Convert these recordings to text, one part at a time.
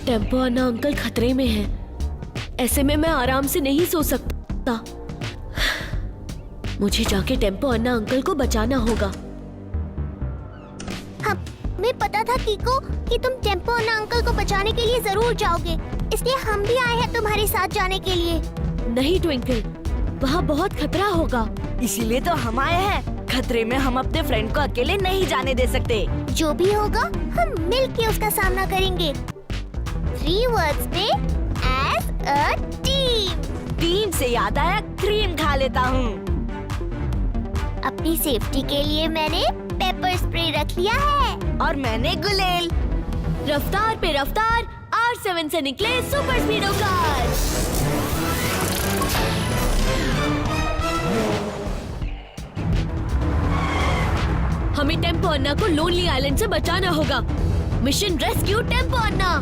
Tempo अन्ना uncle खतरे में हैं। ऐसे में मैं आराम से नहीं सो सकता। मुझे जाके टेम्पो अन्ना अंकल को बचाना होगा। हमें पता था कीको कि तुम टेम्पो अन्ना अंकल को बचाने के लिए जरूर जाओगे, इसलिए हम भी आए हैं तुम्हारे साथ जाने के लिए। नहीं ट्विंकल, वहाँ बहुत खतरा होगा। इसीलिए तो हम आए हैं। खतरे में हम अपने फ्रेंड को अकेले नहीं जाने दे सकते। जो भी होगा हम मिलके उसका सामना करेंगे। 3 वर्ड्स में एज अ टीम। टीम से याद आया, क्रीम खा लेता हूँ। अपनी सेफ्टी के लिए मैंने पेपर स्प्रे रख लिया है। और मैंने गुलेल। रफ्तार पे रफ्तार, R7 से निकले सुपर स्पीडो कार। हमें टेम्पो अन्ना को लोनली आइलैंड से बचाना होगा। मिशन रेस्क्यू टेम्पो अन्ना।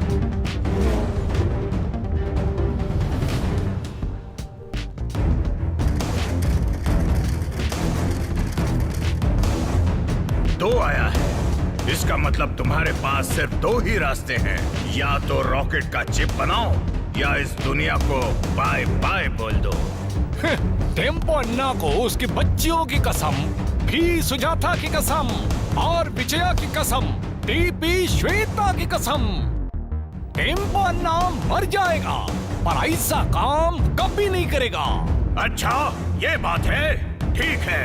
दो आया है, इसका मतलब तुम्हारे पास सिर्फ 2 ही रास्ते हैं। या तो रॉकेट का चिप बनाओ या इस दुनिया को बाय बाय बोल दो। टेम्पो अन्ना को उसकी बच्चियों की कसम, भी सुजाता की कसम और विजया की कसम, टीपी श्वेता की कसम, टेम्पो अन्ना मर जाएगा पर ऐसा काम कभी नहीं करेगा। अच्छा ये बात है, ठीक है।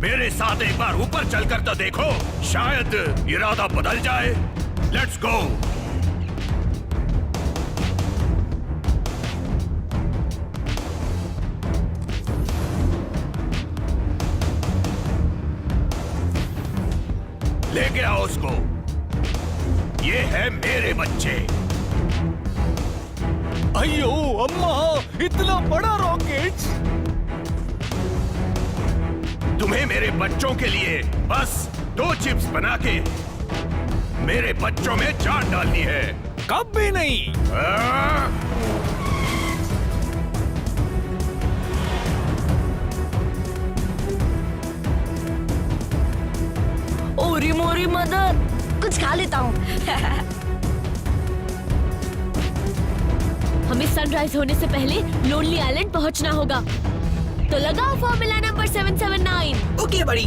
मेरे साथ एक बार ऊपर चलकर तो देखो, शायद इरादा बदल जाए। Let's go. लेके आओ उसको। ये है मेरे बच्चे। अयो अम्मा, इतना बड़ा रॉकेट। तुम्हें मेरे बच्चों के लिए बस 2 चिप्स बना के मेरे बच्चों में जान डालनी है। कभी नहीं। ओरी मोरी मदर, कुछ खा लेता हूँ। हमें सनराइज होने से पहले लोनली आइलैंड पहुंचना होगा। तो लगाओ फॉर्मूला नंबर 779। ओके बड़ी।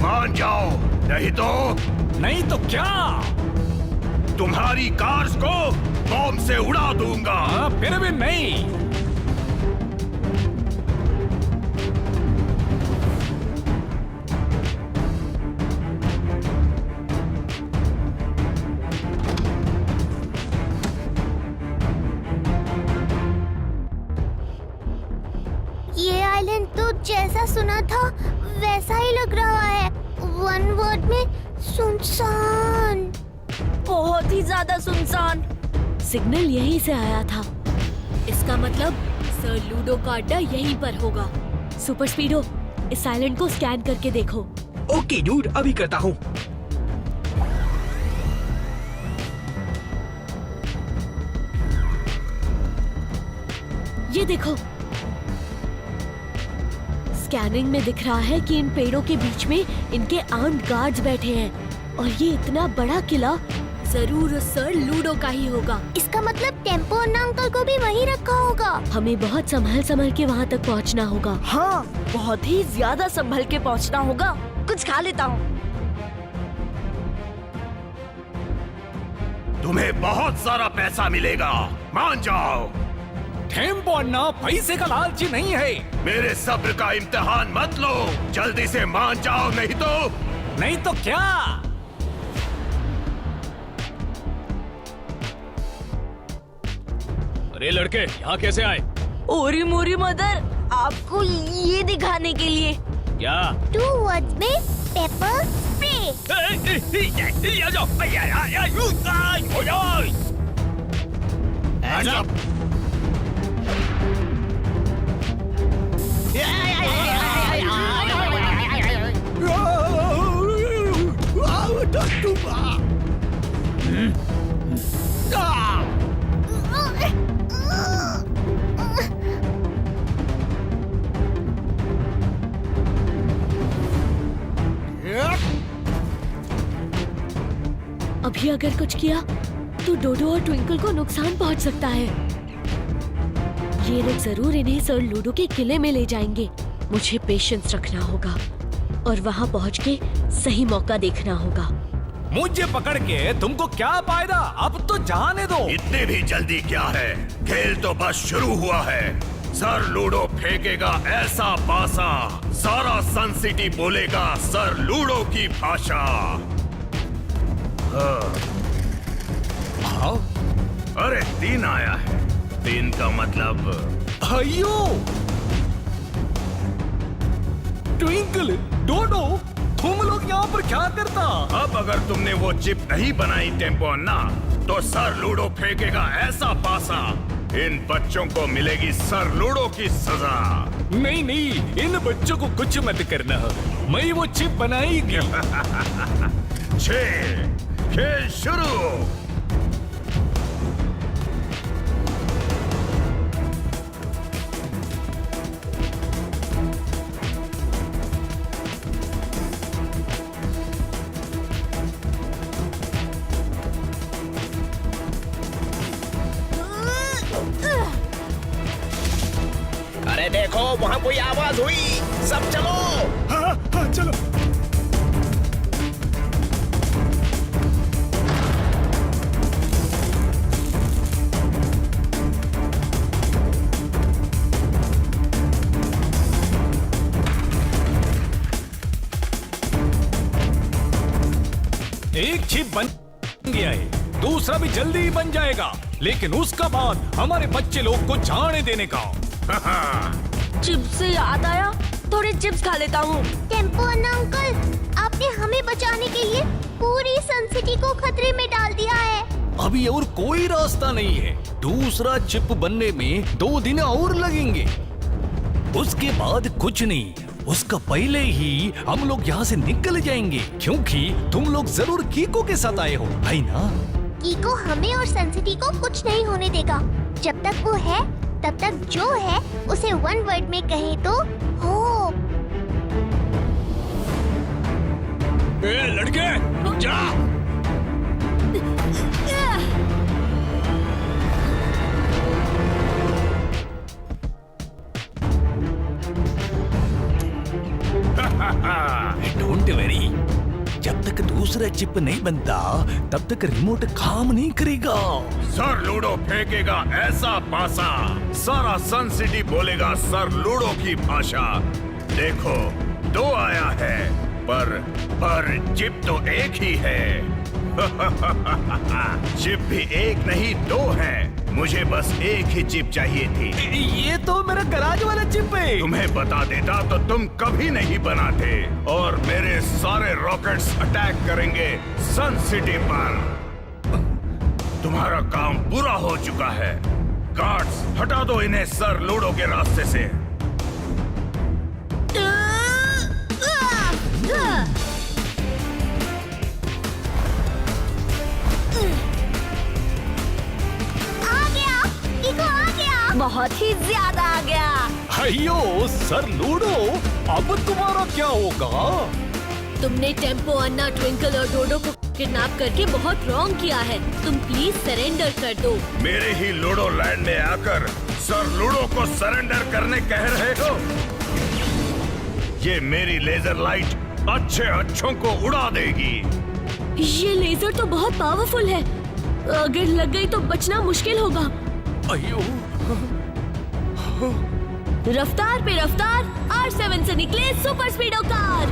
मान जाओ, नहीं तो क्या? तुम्हारी कार्स को बॉम्ब से उड़ा दूंगा। फिर भी नहीं। ये आइलैंड तो जैसा सुना था वैसा ही लग रहा है। 1 वर्ड में सुनसान। बहुत ही ज्यादा सुनसान। सिग्नल यहीं से आया था। इसका मतलब सर लूडो का अड्डा यहीं पर होगा। सुपर स्पीडो, इस आइलैंड को स्कैन करके देखो। ओके डूड, अभी करता हूँ। ये देखो, स्कैनिंग में दिख रहा है कि इन पेड़ों के बीच में इनके आर्म्ड गार्ड्स बैठे हैं और ये इतना बड़ा किला जरूर सर लूडो का ही होगा। इसका मतलब टेम्पो अन्ना अंकल को भी वहीं रखा होगा। हमें बहुत संभल के वहाँ तक पहुँचना होगा। हाँ, बहुत ही ज्यादा संभल के पहुँचना होगा। कुछ खा लेता हूँ। तुम्हें बहुत सारा पैसा मिलेगा, मान जाओ। टेम्पो अन्ना पैसे का लालची नहीं है। मेरे सब्र का इम्तिहान मत लो, जल्दी से मान जाओ, नहीं तो क्या? अरे लड़के, यहाँ कैसे आए? ओरी मोरी मदर, आपको ये दिखाने के लिए। क्या? 2 वर्ड्स में पेपर स्प्रे। आ जाओ। भी अगर कुछ किया तो डोडो और ट्विंकल को नुकसान पहुंच सकता है। ये लोग जरूर इन्हें सर लूडो के किले में ले जाएंगे। मुझे पेशेंस रखना होगा और वहां पहुंच के सही मौका देखना होगा। मुझे पकड़ के तुमको क्या फायदा, अब तो जाने दो। इतनी भी जल्दी क्या है, खेल तो बस शुरू हुआ है। सर लूडो फेंकेगा ऐसा पासा, सारा सन सिटी बोलेगा सर लूडो की भाषा। हाँ? अरे 3 आया है, 3 का मतलब अयो, ट्विंकल, डोडो, तुम लोग यहाँ पर क्या करता? अब अगर तुमने वो चिप नहीं बनाई टेम्पो अन्ना, तो सर लूडो फेंकेगा ऐसा पासा, इन बच्चों को मिलेगी सर लूडो की सजा। नहीं नहीं, इन बच्चों को कुछ मत करना, मैं वो चिप बनाएगी। 6 खेल शुरू। अरे देखो, वहाँ कोई आवाज हुई, सब चलो। हाँ हाँ चलो। एक चिप बन गया है, दूसरा भी जल्दी ही बन जाएगा, लेकिन उसका बाद हमारे बच्चे लोग को जाने देने का। चिप्स से याद आया, थोड़े चिप्स खा लेता हूँ। टेम्पो अन्ना अंकल, आपने हमें बचाने के लिए पूरी सन सिटी को खतरे में डाल दिया है। अभी और कोई रास्ता नहीं है, दूसरा चिप बनने में 2 दिन और लगेंगे। उसके बाद कुछ नहीं, उसका पहले ही हम लोग यहाँ से निकल जाएंगे, क्योंकि तुम लोग जरूर कीको के साथ आए हो, है ना? कीको हमें और सन सिटी को कुछ नहीं होने देगा। जब तक वो है तब तक जो है उसे 1 वर्ड में कहे तो होप। ए लड़के, जा। डोंट वरी, जब तक दूसरा चिप नहीं बनता तब तक रिमोट काम नहीं करेगा। सर लूडो फेंकेगा ऐसा पासा, सारा सन सिटी बोलेगा सर लूडो की भाषा। देखो 2 आया है, पर चिप तो एक ही है। चिप भी एक नहीं 2 है, मुझे बस एक ही चिप चाहिए थी। ये तो मेरा गराज वाला चिप है। तुम्हें बता देता तो तुम कभी नहीं बनाते, और मेरे सारे रॉकेट्स अटैक करेंगे सन सिटी पर। तुम्हारा काम पूरा हो चुका है। गार्ड्स, हटा दो इन्हें सर लूडो के रास्ते से। बहुत ही ज्यादा आ गया। अयो सर लूडो, अब तुम्हारा क्या होगा? तुमने टेम्पो अन्ना, ट्विंकल और डोडो को किडनैप करके बहुत रॉन्ग किया है। तुम प्लीज सरेंडर कर दो। मेरे ही लूडो लैंड में आकर सर लूडो को सरेंडर करने कह रहे हो? ये मेरी लेजर लाइट अच्छों को उड़ा देगी। ये लेजर तो बहुत पावरफुल है, अगर लग गई तो बचना मुश्किल होगा। अयो, रफ्तार पे रफ्तार, R7 से निकले super स्पीडो car.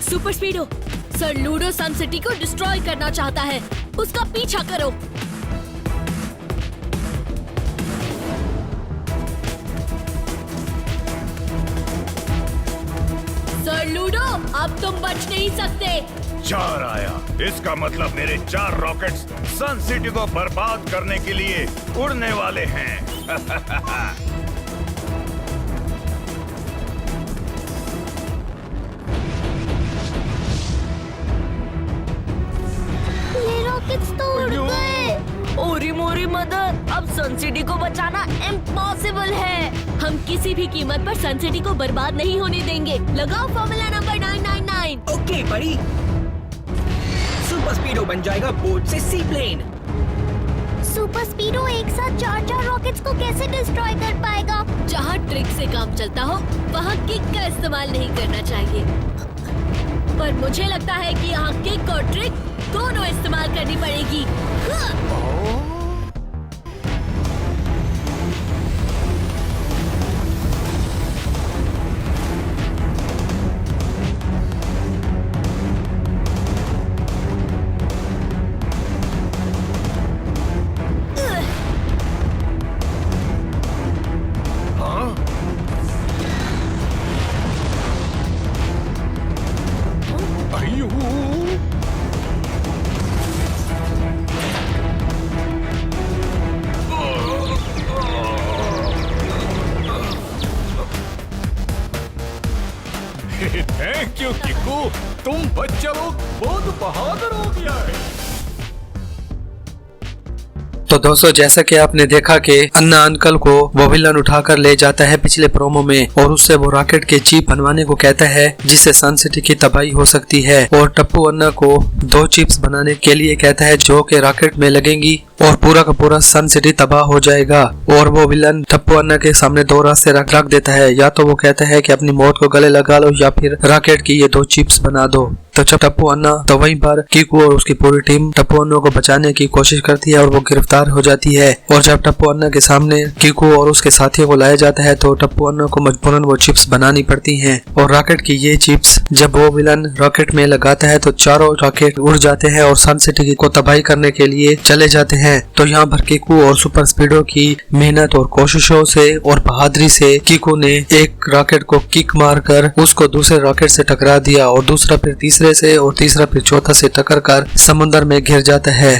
Super स्पीडो, sir ludo सन सिटी को डिस्ट्रॉय करना चाहता है, उसका पीछा करो। सर लूडो, अब तुम बच नहीं सकते। 4 आया, इसका मतलब मेरे 4 रॉकेट्स सन सिटी को बर्बाद करने के लिए उड़ने वाले हैं। सन सिटी को बचाना इम्पॉसिबल है। हम किसी भी कीमत पर सन सिटी को बर्बाद नहीं होने देंगे। लगाओ फॉर्मूला नंबर 999। ओके बड़ी। सुपर स्पीडो बन जाएगा बोट से सी प्लेन। सुपर स्पीडो एक साथ 4 रॉकेट्स को कैसे डिस्ट्रॉय कर पाएगा? जहाँ ट्रिक से काम चलता हो वहाँ किक का इस्तेमाल नहीं करना चाहिए, पर मुझे लगता है कि यहाँ किक और ट्रिक दोनों इस्तेमाल करनी पड़ेगी। अयो! थैंक यू किकू, तुम बच्चा लोग बहुत बहादुर हो गया है। तो दोस्तों, जैसा कि आपने देखा कि अन्ना अंकल को वो विलन उठाकर ले जाता है पिछले प्रोमो में और उससे वो रॉकेट के चिप बनवाने को कहता है जिससे सन सिटी की तबाही हो सकती है, और टप्पू अन्ना को 2 चिप्स बनाने के लिए कहता है जो कि रॉकेट में लगेंगी और पूरा का पूरा सन सिटी तबाह हो जाएगा। और वो विलन टप्पू अन्ना के सामने 2 रास्ते रख देता है, या तो वो कहता है कि अपनी मौत को गले लगा लो या फिर रॉकेट की ये 2 चिप्स बना दो। तो जब टप्पू अन्ना तो वहीं पर कीकू और उसकी पूरी टीम टप्पू अन्ना को बचाने की कोशिश करती है और वो गिरफ्तार हो जाती है। और जब टप्पू अन्ना के सामने कीकू और उसके साथियों को लाया जाता है तो टप्पू अन्ना को मजबूरन वो चिप्स बनानी पड़ती हैं। और रॉकेट की ये चिप्स जब वो विलन रॉकेट में लगाता है तो चारों रॉकेट उड़ जाते हैं और सन सिटी को तबाही करने के लिए चले जाते हैं। तो यहाँ पर कीकू और सुपर स्पीडो की मेहनत और कोशिशों से और बहादुरी से कीकू ने एक रॉकेट को किक मारकर उसको दूसरे रॉकेट से टकरा दिया और दूसरा फिर तीसरे से और तीसरा फिर चौथा से टक्कर कर समुद्र में गिर जाता है।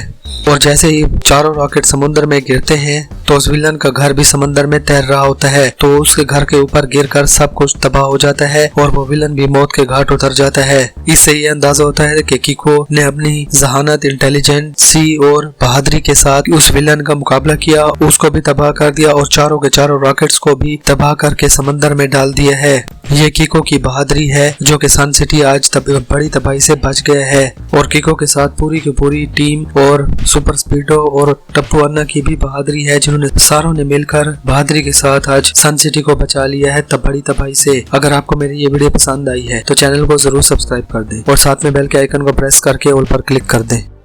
और जैसे ही चारों रॉकेट समुद्र में गिरते हैं तो उस विलन का घर भी समुद्र में तैर रहा होता है, तो उसके घर के ऊपर गिरकर सब कुछ तबाह हो जाता है और वो विलन भी मौत के घाट उतर जाता है। इससे ये अंदाजा होता है कि कीको ने अपनी जहानत, इंटेलिजेंसी और बहादुरी के साथ उस विलन का मुकाबला किया, उसको भी तबाह कर दिया और चारों के चारों रॉकेट्स को भी तबाह करके समुद्र में डाल दिया है। ये कीको की बहादुरी है जो कि सन सिटी आज बड़ी तबाही से बच गया है। और कीको के साथ पूरी की पूरी टीम और सुपर स्पीडो और टप्पू अन्ना की भी बहादुरी है जिन्होंने सारों ने मिलकर बहादुरी के साथ आज सन सिटी को बचा लिया है बड़ी तबाही से। अगर आपको मेरी ये वीडियो पसंद आई है तो चैनल को जरूर सब्सक्राइब कर दें और साथ में बेल के आइकन को प्रेस करके ऑल पर क्लिक कर दें।